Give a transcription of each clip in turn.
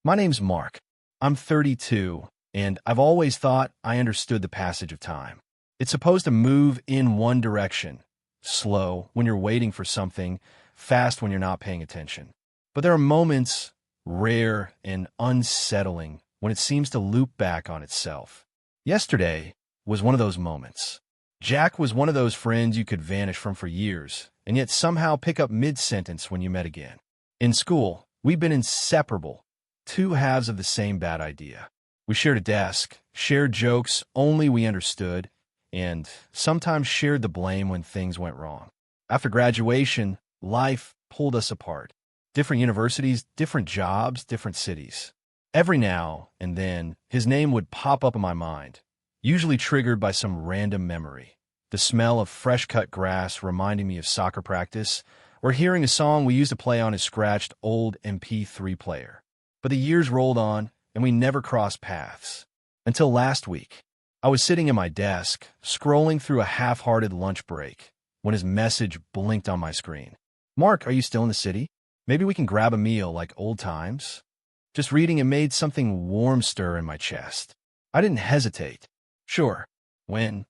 My name's Mark. I'm 32, and I've always thought I understood the passage of time. It's supposed to move in one direction, slow when you're waiting for something, fast when you're not paying attention. But there are moments, rare and unsettling, when it seems to loop back on itself. Yesterday was one of those moments. Jack was one of those friends you could vanish from for years, and yet somehow pick up mid-sentence when you met again. In school, we've been inseparable, two halves of the same bad idea. We shared a desk, shared jokes only we understood, and sometimes shared the blame when things went wrong. After graduation, life pulled us apart. Different universities, different jobs, different cities. Every now and then, his name would pop up in my mind, usually triggered by some random memory. The smell of fresh-cut grass reminding me of soccer practice, or hearing a song we used to play on his scratched old MP3 player. But the years rolled on, and we never crossed paths. Until last week. I was sitting at my desk, scrolling through a half-hearted lunch break, when his message blinked on my screen. "Mark, are you still in the city? Maybe we can grab a meal like old times?" Just reading it made something warm stir in my chest. I didn't hesitate. "Sure. When?"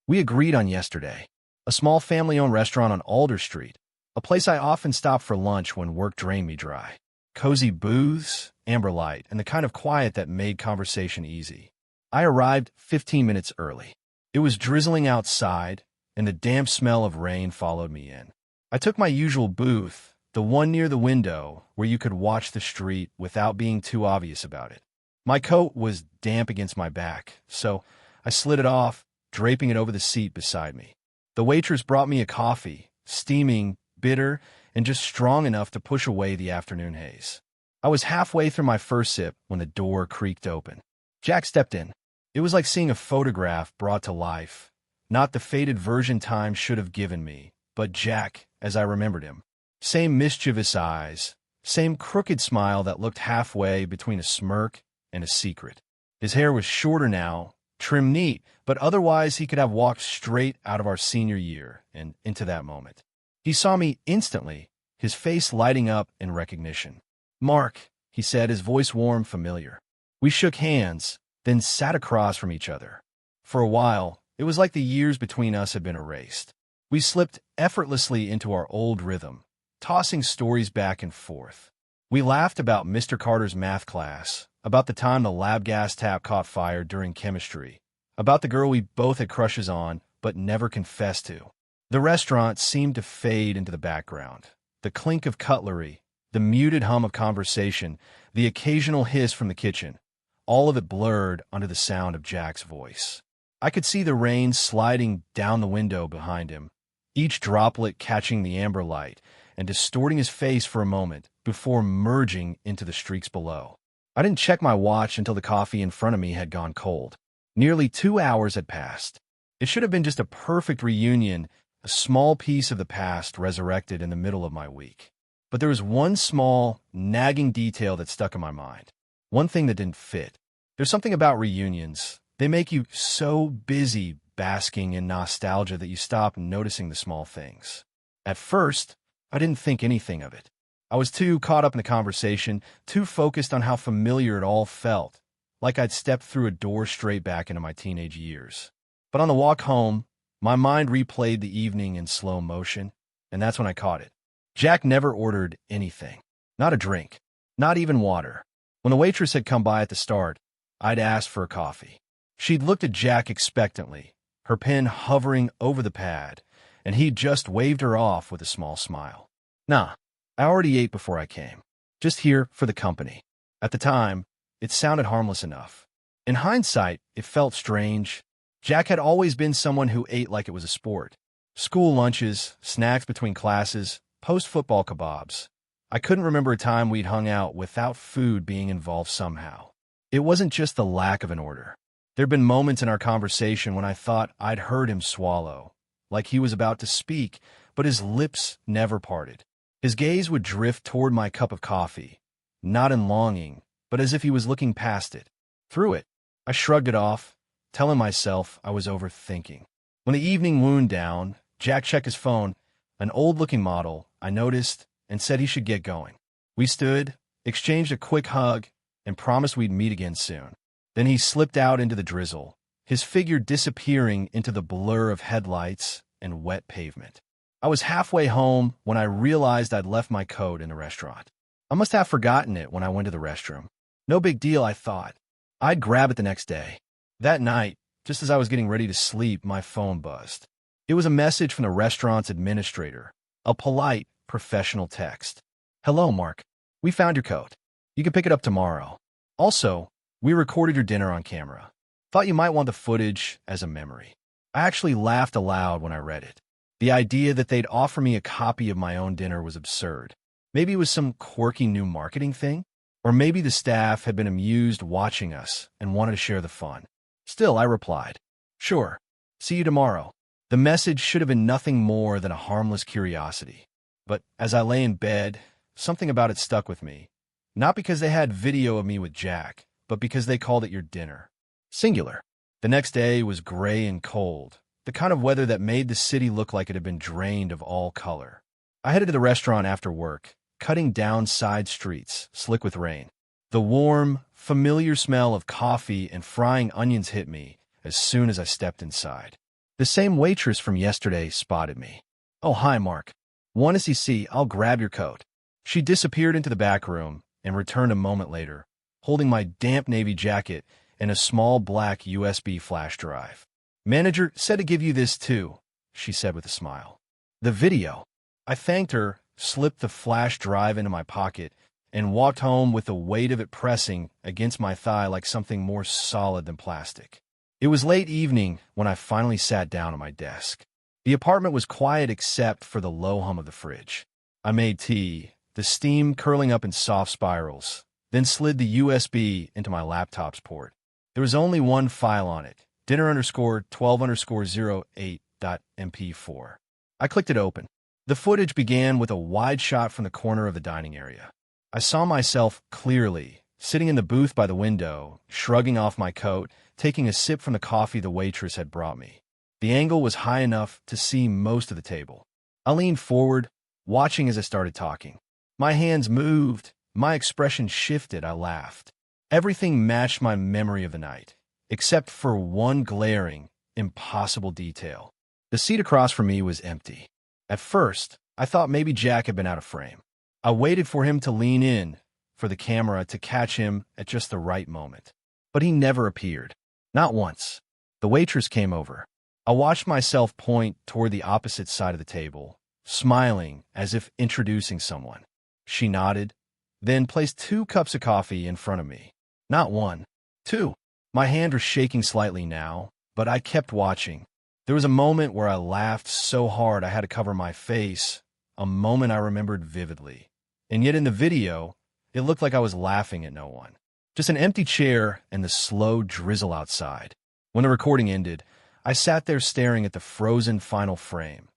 We agreed on yesterday. A small family-owned restaurant on Alder Street, a place I often stopped for lunch when work drained me dry. Cozy booths, amber light, and the kind of quiet that made conversation easy. I arrived 15 minutes early. It was drizzling outside, and the damp smell of rain followed me in. I took my usual booth, the one near the window where you could watch the street without being too obvious about it. My coat was damp against my back, so I slid it off, draping it over the seat beside me. The waitress brought me a coffee, steaming, bitter, and just strong enough to push away the afternoon haze. I was halfway through my first sip when the door creaked open. Jack stepped in. It was like seeing a photograph brought to life. Not the faded version time should have given me, but Jack, as I remembered him. Same mischievous eyes, same crooked smile that looked halfway between a smirk and a secret. His hair was shorter now, trimmed neat, but otherwise he could have walked straight out of our senior year and into that moment. He saw me instantly, his face lighting up in recognition. "Mark," he said, his voice warm, familiar. We shook hands, then sat across from each other. For a while, it was like the years between us had been erased. We slipped effortlessly into our old rhythm, tossing stories back and forth. We laughed about Mr. Carter's math class, about the time the lab gas tap caught fire during chemistry, about the girl we both had crushes on but never confessed to. The restaurant seemed to fade into the background. The clink of cutlery, the muted hum of conversation, the occasional hiss from the kitchen, all of it blurred under the sound of Jack's voice. I could see the rain sliding down the window behind him, each droplet catching the amber light and distorting his face for a moment before merging into the streaks below. I didn't check my watch until the coffee in front of me had gone cold. Nearly 2 hours had passed. It should have been just a perfect reunion, a small piece of the past resurrected in the middle of my week. But there was one small, nagging detail that stuck in my mind. One thing that didn't fit. There's something about reunions. They make you so busy basking in nostalgia that you stop noticing the small things. At first, I didn't think anything of it. I was too caught up in the conversation, too focused on how familiar it all felt, like I'd stepped through a door straight back into my teenage years. But on the walk home, my mind replayed the evening in slow motion, and that's when I caught it. Jack never ordered anything. Not a drink. Not even water. When the waitress had come by at the start, I'd asked for a coffee. She'd looked at Jack expectantly, her pen hovering over the pad, and he'd just waved her off with a small smile. "Nah, I already ate before I came. Just here for the company." At the time, it sounded harmless enough. In hindsight, it felt strange. Jack had always been someone who ate like it was a sport. School lunches, snacks between classes, post-football kebabs. I couldn't remember a time we'd hung out without food being involved somehow. It wasn't just the lack of an order. There'd been moments in our conversation when I thought I'd heard him swallow, like he was about to speak, but his lips never parted. His gaze would drift toward my cup of coffee, not in longing, but as if he was looking past it. Through it, I shrugged it off, telling myself I was overthinking. When the evening wound down, Jack checked his phone, an old-looking model, I noticed, and said he should get going. We stood, exchanged a quick hug, and promised we'd meet again soon. Then he slipped out into the drizzle, his figure disappearing into the blur of headlights and wet pavement. I was halfway home when I realized I'd left my coat in the restaurant. I must have forgotten it when I went to the restroom. No big deal, I thought. I'd grab it the next day. That night, just as I was getting ready to sleep, my phone buzzed. It was a message from the restaurant's administrator, a polite, professional text. "Hello, Mark. We found your coat. You can pick it up tomorrow. Also, we recorded your dinner on camera. Thought you might want the footage as a memory." I actually laughed aloud when I read it. The idea that they'd offer me a copy of my own dinner was absurd. Maybe it was some quirky new marketing thing? Or maybe the staff had been amused watching us and wanted to share the fun. Still, I replied, "Sure. See you tomorrow." The message should have been nothing more than a harmless curiosity. But as I lay in bed, something about it stuck with me. Not because they had video of me with Jack, but because they called it your dinner. Singular. The next day was gray and cold, the kind of weather that made the city look like it had been drained of all color. I headed to the restaurant after work, cutting down side streets, slick with rain. The warm, familiar smell of coffee and frying onions hit me as soon as I stepped inside. The same waitress from yesterday spotted me. "Oh, hi, Mark. Want to see? I'll grab your coat." She disappeared into the back room and returned a moment later, holding my damp navy jacket and a small black USB flash drive. "Manager said to give you this too," she said with a smile. "The video." I thanked her, slipped the flash drive into my pocket, and walked home with the weight of it pressing against my thigh like something more solid than plastic. It was late evening when I finally sat down at my desk. The apartment was quiet except for the low hum of the fridge. I made tea, the steam curling up in soft spirals, then slid the USB into my laptop's port. There was only one file on it, dinner_12_08.mp4. I clicked it open. The footage began with a wide shot from the corner of the dining area. I saw myself clearly, sitting in the booth by the window, shrugging off my coat, taking a sip from the coffee the waitress had brought me. The angle was high enough to see most of the table. I leaned forward, watching as I started talking. My hands moved, my expression shifted, I laughed. Everything matched my memory of the night, except for one glaring, impossible detail. The seat across from me was empty. At first, I thought maybe Jack had been out of frame. I waited for him to lean in, for the camera to catch him at just the right moment. But he never appeared. Not once. The waitress came over. I watched myself point toward the opposite side of the table, smiling as if introducing someone. She nodded, then placed 2 cups of coffee in front of me. Not one, 2. My hand was shaking slightly now, but I kept watching. There was a moment where I laughed so hard I had to cover my face, a moment I remembered vividly. And yet in the video, it looked like I was laughing at no one. Just an empty chair and the slow drizzle outside. When the recording ended, I sat there staring at the frozen final frame.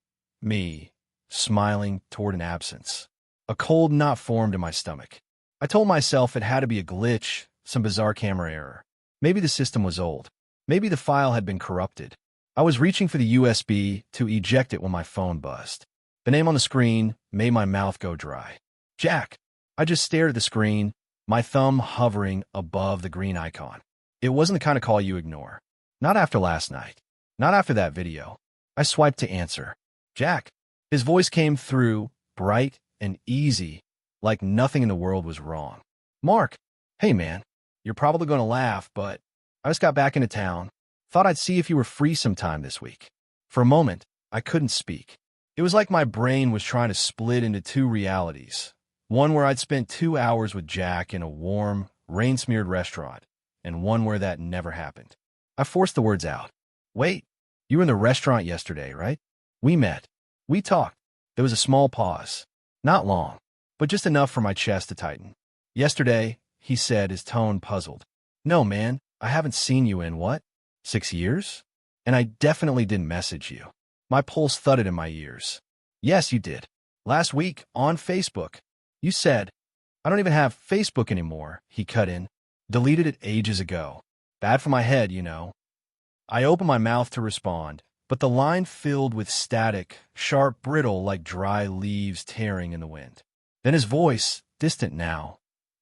Me, smiling toward an absence. A cold knot formed in my stomach. I told myself it had to be a glitch, some bizarre camera error. Maybe the system was old. Maybe the file had been corrupted. I was reaching for the USB to eject it when my phone buzzed. The name on the screen made my mouth go dry. Jack. I just stared at the screen, my thumb hovering above the green icon. It wasn't the kind of call you ignore. Not after last night. Not after that video. I swiped to answer. Jack. His voice came through, bright and easy, like nothing in the world was wrong. Mark. Hey, man. You're probably going to laugh, but I just got back into town. Thought I'd see if you were free sometime this week. For a moment, I couldn't speak. It was like my brain was trying to split into 2 realities. One where I'd spent 2 hours with Jack in a warm, rain-smeared restaurant, and one where that never happened. I forced the words out. Wait, you were in the restaurant yesterday, right? We met. We talked. There was a small pause. Not long, but just enough for my chest to tighten. Yesterday, he said, his tone puzzled. No, man, I haven't seen you in what? 6 years? And I definitely didn't message you. My pulse thudded in my ears. Yes, you did. Last week, on Facebook. You said, I don't even have Facebook anymore, he cut in. Deleted it ages ago. Bad for my head, you know. I opened my mouth to respond, but the line filled with static, sharp, brittle like dry leaves tearing in the wind. Then his voice, distant now,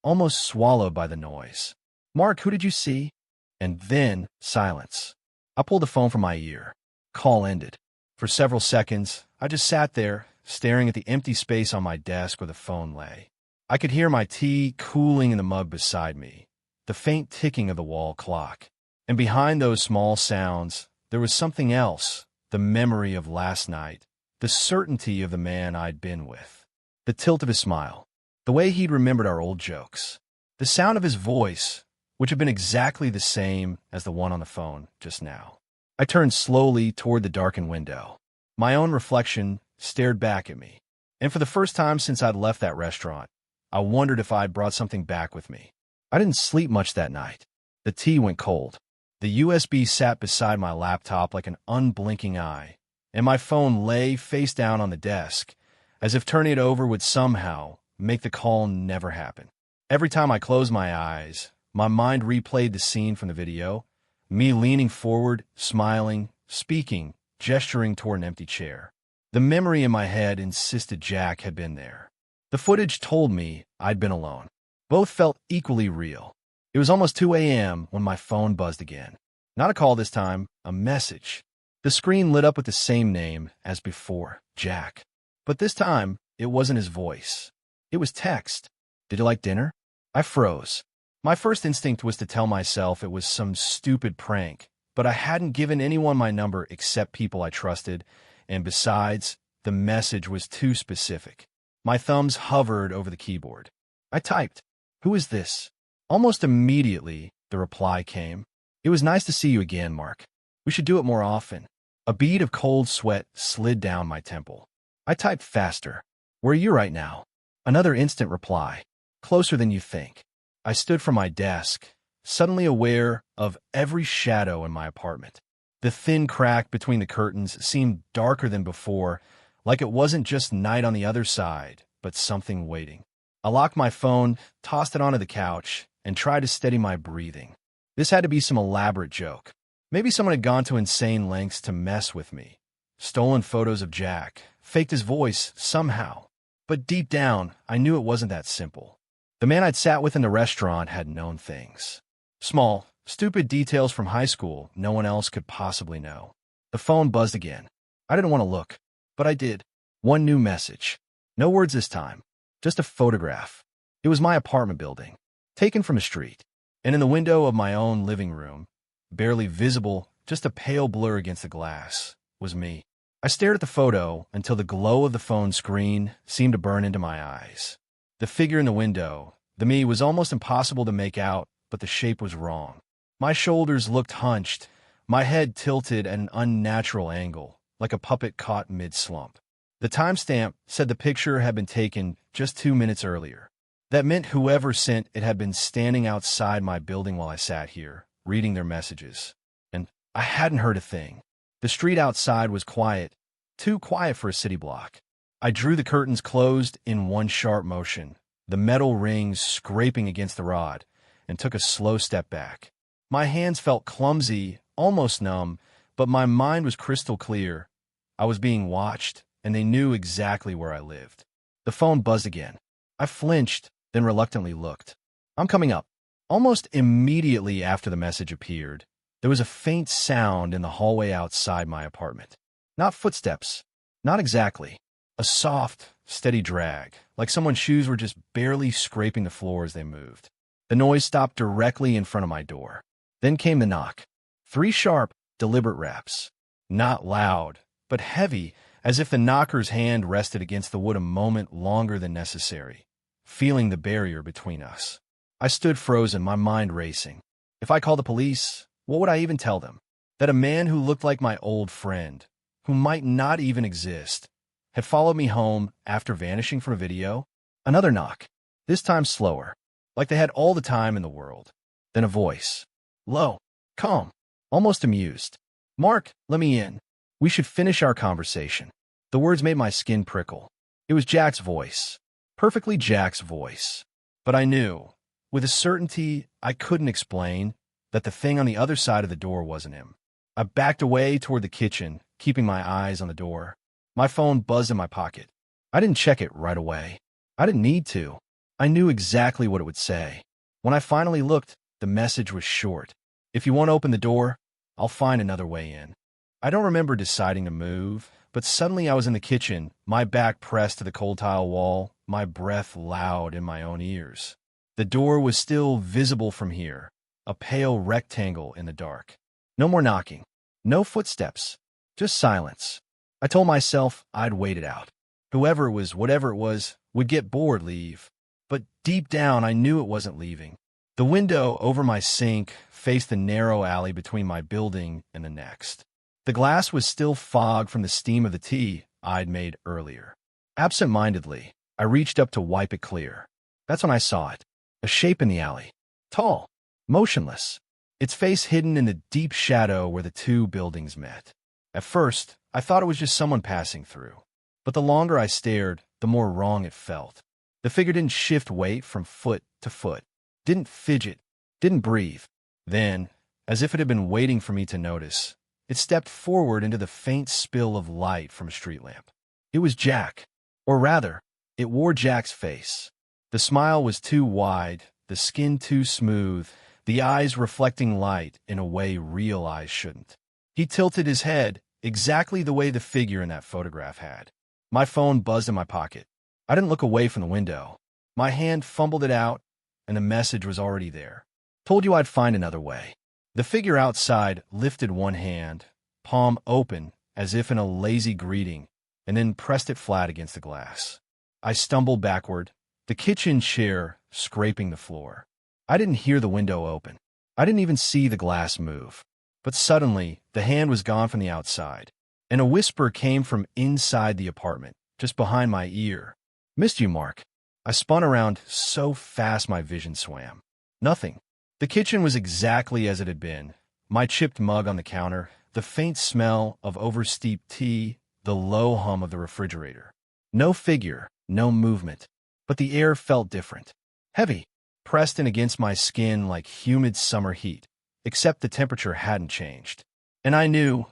almost swallowed by the noise. "Mark, who did you see?" And then silence. I pulled the phone from my ear. Call ended. For several seconds, I just sat there, staring at the empty space on my desk where the phone lay. I could hear my tea cooling in the mug beside me, the faint ticking of the wall clock. And behind those small sounds, there was something else, the memory of last night, the certainty of the man I'd been with, the tilt of his smile, the way he'd remembered our old jokes, the sound of his voice, which had been exactly the same as the one on the phone just now. I turned slowly toward the darkened window. My own reflection stared back at me, and for the first time since I'd left that restaurant, I wondered if I'd brought something back with me. I didn't sleep much that night. The tea went cold. The USB sat beside my laptop like an unblinking eye, and my phone lay face down on the desk, as if turning it over would somehow make the call never happen. Every time I closed my eyes, my mind replayed the scene from the video, me leaning forward, smiling, speaking, gesturing toward an empty chair. The memory in my head insisted Jack had been there. The footage told me I'd been alone. Both felt equally real. It was almost 2 a.m. when my phone buzzed again. Not a call this time, a message. The screen lit up with the same name as before, Jack. But this time, it wasn't his voice. It was text. "Did you like dinner?" I froze. My first instinct was to tell myself it was some stupid prank, but I hadn't given anyone my number except people I trusted, and besides, the message was too specific. My thumbs hovered over the keyboard. I typed, "Who is this?" Almost immediately, the reply came. "It was nice to see you again, Mark. We should do it more often." A bead of cold sweat slid down my temple. I typed faster. "Where are you right now?" Another instant reply. "Closer than you think." I stood from my desk, suddenly aware of every shadow in my apartment. The thin crack between the curtains seemed darker than before, like it wasn't just night on the other side, but something waiting. I locked my phone, tossed it onto the couch, and tried to steady my breathing. This had to be some elaborate joke. Maybe someone had gone to insane lengths to mess with me. Stolen photos of Jack, faked his voice somehow. But deep down, I knew it wasn't that simple. The man I'd sat with in the restaurant had known things. Small, stupid details from high school no one else could possibly know. The phone buzzed again. I didn't want to look, but I did. One new message. No words this time. Just a photograph. It was my apartment building, taken from a street, and in the window of my own living room, barely visible, just a pale blur against the glass, was me. I stared at the photo until the glow of the phone screen seemed to burn into my eyes. The figure in the window, the me, was almost impossible to make out, but the shape was wrong. My shoulders looked hunched, my head tilted at an unnatural angle, like a puppet caught mid-slump. The timestamp said the picture had been taken just 2 minutes earlier. That meant whoever sent it had been standing outside my building while I sat here, reading their messages. And I hadn't heard a thing. The street outside was quiet, too quiet for a city block. I drew the curtains closed in one sharp motion, the metal rings scraping against the rod, and took a slow step back. My hands felt clumsy, almost numb, but my mind was crystal clear. I was being watched, and they knew exactly where I lived. The phone buzzed again. I flinched, then reluctantly looked. "I'm coming up." Almost immediately after the message appeared, there was a faint sound in the hallway outside my apartment. Not footsteps. Not exactly. A soft, steady drag, like someone's shoes were just barely scraping the floor as they moved. The noise stopped directly in front of my door. Then came the knock. 3 sharp, deliberate raps. Not loud, but heavy, as if the knocker's hand rested against the wood a moment longer than necessary, feeling the barrier between us. I stood frozen, my mind racing. If I called the police, what would I even tell them? That a man who looked like my old friend, who might not even exist, had followed me home after vanishing from a video? Another knock, this time slower, like they had all the time in the world. Then a voice. Low, calm, almost amused. "Mark, let me in. We should finish our conversation." The words made my skin prickle. It was Jack's voice. Perfectly Jack's voice. But I knew, with a certainty I couldn't explain, that the thing on the other side of the door wasn't him. I backed away toward the kitchen, keeping my eyes on the door. My phone buzzed in my pocket. I didn't check it right away. I didn't need to. I knew exactly what it would say. When I finally looked, the message was short. If you won't open the door, I'll find another way in. I don't remember deciding to move, but suddenly I was in the kitchen, my back pressed to the cold tile wall, my breath loud in my own ears. The door was still visible from here, a pale rectangle in the dark. No more knocking. No footsteps. Just silence. I told myself I'd wait it out. Whoever it was, whatever it was, would get bored, leave. But deep down, I knew it wasn't leaving. The window over my sink faced the narrow alley between my building and the next. The glass was still fogged from the steam of the tea I'd made earlier. Absent-mindedly, I reached up to wipe it clear. That's when I saw it. A shape in the alley. Tall. Motionless. Its face hidden in the deep shadow where the two buildings met. At first, I thought it was just someone passing through. But the longer I stared, the more wrong it felt. The figure didn't shift weight from foot to foot. Didn't fidget. Didn't breathe. Then, as if it had been waiting for me to notice, it stepped forward into the faint spill of light from a street lamp. It was Jack. Or rather, it wore Jack's face. The smile was too wide, the skin too smooth, the eyes reflecting light in a way real eyes shouldn't. He tilted his head exactly the way the figure in that photograph had. My phone buzzed in my pocket. I didn't look away from the window. My hand fumbled it out, and the message was already there. Told you I'd find another way. The figure outside lifted one hand, palm open, as if in a lazy greeting, and then pressed it flat against the glass. I stumbled backward, the kitchen chair scraping the floor. I didn't hear the window open. I didn't even see the glass move. But suddenly, the hand was gone from the outside, and a whisper came from inside the apartment, just behind my ear. Missed you, Mark. I spun around so fast my vision swam. Nothing. The kitchen was exactly as it had been. My chipped mug on the counter, the faint smell of oversteeped tea, the low hum of the refrigerator. No figure, no movement. But the air felt different. Heavy, pressed in against my skin like humid summer heat, except the temperature hadn't changed. And I knew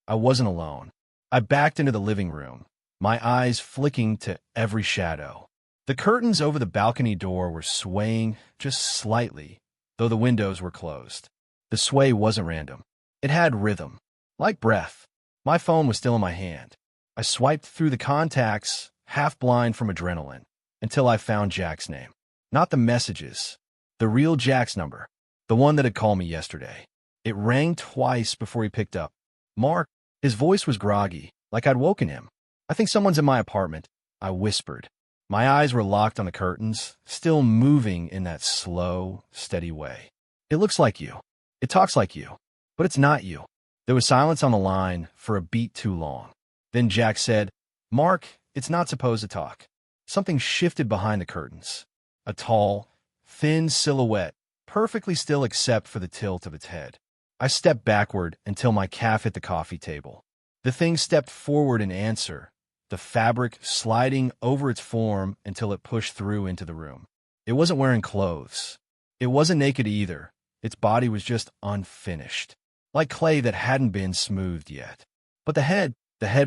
I wasn't alone. I backed into the living room, my eyes flicking to every shadow. The curtains over the balcony door were swaying just slightly, though the windows were closed. The sway wasn't random. It had rhythm, like breath. My phone was still in my hand. I swiped through the contacts, half blind from adrenaline, until I found Jack's name. Not the messages. The real Jack's number. The one that had called me yesterday. It rang twice before he picked up. Mark. His voice was groggy, like I'd woken him. I think someone's in my apartment, I whispered. My eyes were locked on the curtains, still moving in that slow, steady way. It looks like you. It talks like you. But it's not you. There was silence on the line for a beat too long. Then Jack said, Mark, it's not supposed to talk. Something shifted behind the curtains. A tall, thin silhouette, perfectly still except for the tilt of its head. I stepped backward until my calf hit the coffee table. The thing stepped forward in answer, the fabric sliding over its form until it pushed through into the room. It wasn't wearing clothes. It wasn't naked either. Its body was just unfinished, like clay that hadn't been smoothed yet. But the head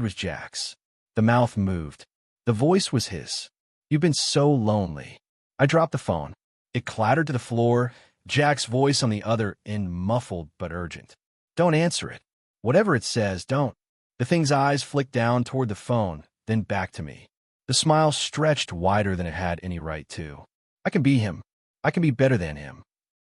was Jack's. The mouth moved. The voice was his. You've been so lonely. I dropped the phone. It clattered to the floor, Jack's voice on the other end, muffled but urgent. Don't answer it. Whatever it says, don't. The thing's eyes flicked down toward the phone, then back to me. The smile stretched wider than it had any right to. I can be him. I can be better than him.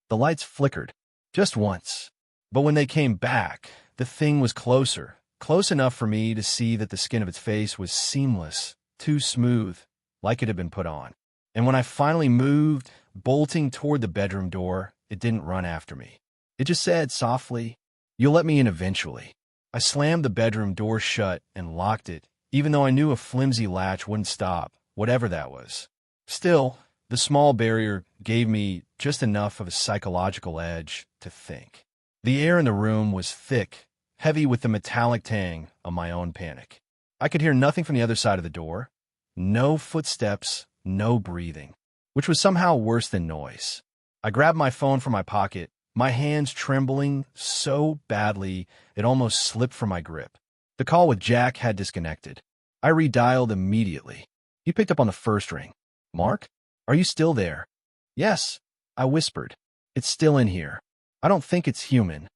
The lights flickered. Just once. But when they came back, the thing was closer. Close enough for me to see that the skin of its face was seamless, too smooth, like it had been put on. And when I finally moved, bolting toward the bedroom door, it didn't run after me. It just said softly, You'll let me in eventually. I slammed the bedroom door shut and locked it, even though I knew a flimsy latch wouldn't stop, whatever that was. Still, the small barrier gave me just enough of a psychological edge to think. The air in the room was thick, heavy with the metallic tang of my own panic. I could hear nothing from the other side of the door. No footsteps, no breathing, which was somehow worse than noise. I grabbed my phone from my pocket, my hands trembling so badly it almost slipped from my grip. The call with Jack had disconnected. I redialed immediately. He picked up on the first ring. Mark? Are you still there? Yes, I whispered. It's still in here. I don't think it's human.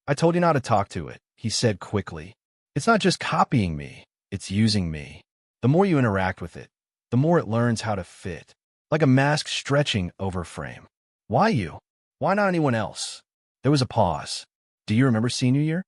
I told you not to talk to it, he said quickly. It's not just copying me, it's using me. The more you interact with it, the more it learns how to fit, like a mask stretching over a frame. Why you? Why not anyone else? There was a pause. Do you remember senior year?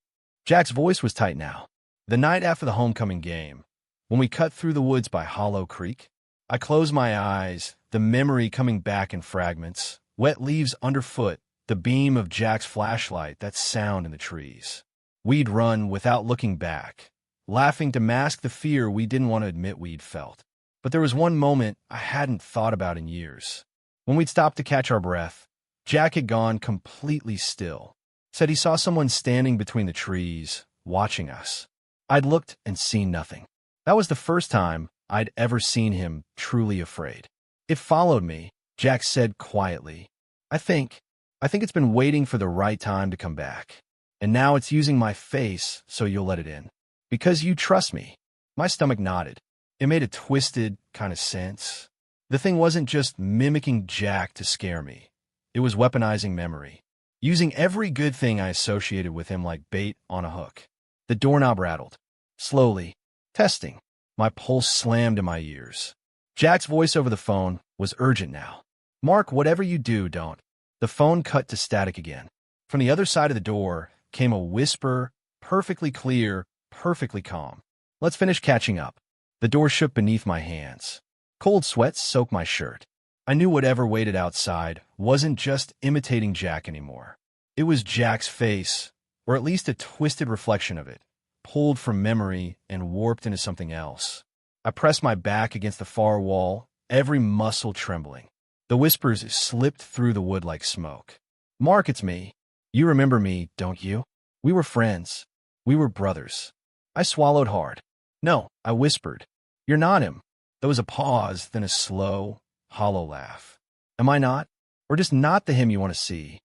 Jack's voice was tight now. The night after the homecoming game, when we cut through the woods by Hollow Creek, I closed my eyes, the memory coming back in fragments, wet leaves underfoot, the beam of Jack's flashlight, that sound in the trees. We'd run without looking back, laughing to mask the fear we didn't want to admit we'd felt. But there was one moment I hadn't thought about in years. When we'd stopped to catch our breath, Jack had gone completely still. Said he saw someone standing between the trees, watching us. I'd looked and seen nothing. That was the first time I'd ever seen him truly afraid. It followed me, Jack said quietly. I think it's been waiting for the right time to come back. And now it's using my face so you'll let it in. Because you trust me. My stomach nodded. It made a twisted kind of sense. The thing wasn't just mimicking Jack to scare me. It was weaponizing memory. Using every good thing I associated with him like bait on a hook. The doorknob rattled. Slowly. Testing. My pulse slammed in my ears. Jack's voice over the phone was urgent now. Mark, whatever you do, don't. The phone cut to static again. From the other side of the door came a whisper, perfectly clear, perfectly calm. Let's finish catching up. The door shook beneath my hands. Cold sweat soaked my shirt. I knew whatever waited outside wasn't just imitating Jack anymore. It was Jack's face, or at least a twisted reflection of it, pulled from memory and warped into something else. I pressed my back against the far wall, every muscle trembling. The whispers slipped through the wood like smoke. Mark, it's me. You remember me, don't you? We were friends. We were brothers. I swallowed hard. No, I whispered. You're not him. There was a pause, then a slow, hollow laugh. Am I not? Or just not the him you want to see?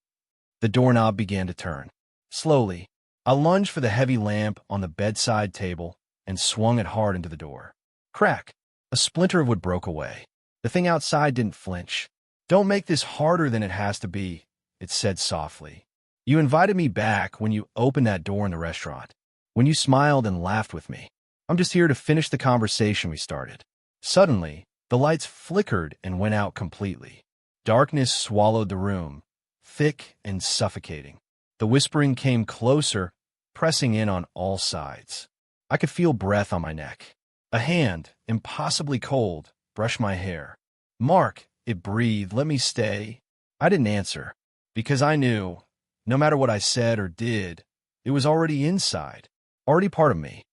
The doorknob began to turn. Slowly, I lunged for the heavy lamp on the bedside table and swung it hard into the door. Crack! A splinter of wood broke away. The thing outside didn't flinch. Don't make this harder than it has to be, it said softly. You invited me back when you opened that door in the restaurant, when you smiled and laughed with me. I'm just here to finish the conversation we started. Suddenly, the lights flickered and went out completely. Darkness swallowed the room, thick and suffocating. The whispering came closer, pressing in on all sides. I could feel breath on my neck. A hand, impossibly cold, brushed my hair. Mark, it breathed, let me stay. I didn't answer, because I knew, no matter what I said or did, it was already inside, already part of me.